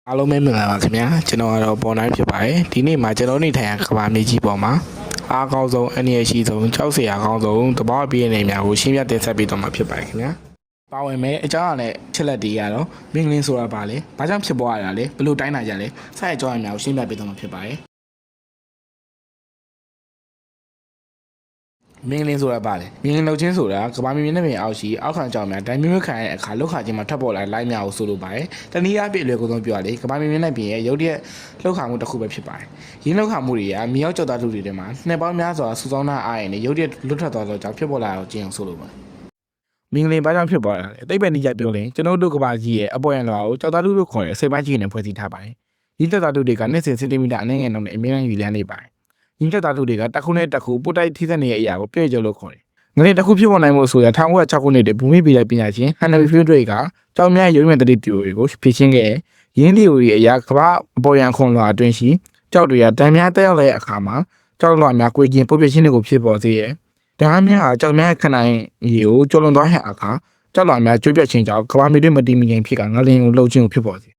အားလုံးပဲမင်္ဂလာပါခင်ဗျာကျွန်တော်ကတော့ပေါ်တိုင်းဖြစ်ပါတယ်ဒီနေ့မှာကျွန်တော်နေထိုင်ရာကဘာမြေကြီးပေါ်မှာအားကောင်းဆုံးအနေရရှိဆုံးကြောက်စရာကောင်းဆုံးတဘာဝပြည့်နေများကိုရှင်းပြတင်ဆက်ပေးတော့မှာဖြစ်ပါတယ်ခင်ဗျာပါဝင်မဲ့အကြောင်းအရာနဲ့ချက်လက်တွေကတော့မင်းကလင်းဆိုတာပါလေဘာကြောင့်ဖြစ်ပေါ်ရတာလဲဘလို့တိုင်းတာကြလဲဆက်အကြောင်းအရာများကိုရှင်းပြပေးတော့မှာဖြစ်ပါတယ်မင်းကလင်းဆိုတာပါလေမင်းကလင်းလုပ်ချင်းဆိုတာကဘာမြေမြင့်နဲ့အောက်ရှိအောက်ခံကြောင်များတိုင်းမျိုးခံရတဲ့အခါလောက်ခါချင်းမှာထပ်ပေါ်လာလိုက်များကိုဆိုလိုပါတယ်တနည်းအားဖြင့်အလွယ်ကူဆုံးပြောရလေကဘာမြေမြင့်နဲ့ပြင်ရဲ့ရုပ်တရက်လောက်ခါမှုတစ်ခုပဲဖြစ်ပါတယ်ရင်းလောက်ခါမှုတွေကမြေရောက်ကြောက်သားလူတွေထဲမှာနှစ်ပေါင်းများစွာစူဆောင်းတာအားရင်ရုပ်တရက်လွတ်ထွက်သွားသောကြောင့်ဖြစ်ပေါ်လာတော့ကျင်းအောင်ဆိုလိုပါတယ်မင်းကလင်းဘာကြောင့်ဖြစ်ပေါ်လာလဲအသိပ္ပံနည်းကြပြောရင်ကျွန်တော်တို့ကဘာကြီးရဲ့အပေါ်ရန်လွှာကိုကြောက်သားလူလို့ခေါ်တဲ့စိတ်ပိုင်းကြီးနဲ့ဖွဲ့စည်းထားပါတယ်ရင်းကြောက်သားလူတွေက20စင်တီမီတာအနည်းငယ်နှုန်းနဲ့အမြဲတမ်းယူလန်းနေပါတယ်ရင်းကြောက်သားလူတွေကတစ်ခုနဲ့တစ်ခုပို့တိုက်ထိစက်နေတဲ့အရာကိုပြည့်ကျလို့ခေါ်တယ်ငလင်တစ်ခုဖြစ်ပေါ်နိုင်မှုဆိုရ1906ခုနှစ်တည်းဘူမိပြည်လိုက်ပညာရှင်ဟန်နရီဖီလ်ဒရိတ်ကကြောင်မြတ်ရုံးမြတ်တတိတီယိုရီကိုဖြည့်ရှင်းခဲ့ရင်းတီယိုရီအရာကမ္ဘာအပေါ်ရန်ခွန်လွှာအတွင်းရှိကြောက်တွေကတန်များတက်ရောက်တဲ့အခါမှာကြောက်လွှာများကိုကျင်ပုတ်ပြရှင်းတွေကိုဖြစ်ပေါ်စေရဓာတ်များကကြောက်များခဏရင်ရေကိုကျော်လွန်သွားတဲ့အခါကြောက်လွှာများကျွတ်ပြတ်ခြင်းကြောင့်ကမ္ဘာမြေတွင်းမတည်မငြိမ်ဖြစ်ကငလင်ကိုလှုပ်ခြင်းကိုဖြစ်ပေါ်စေ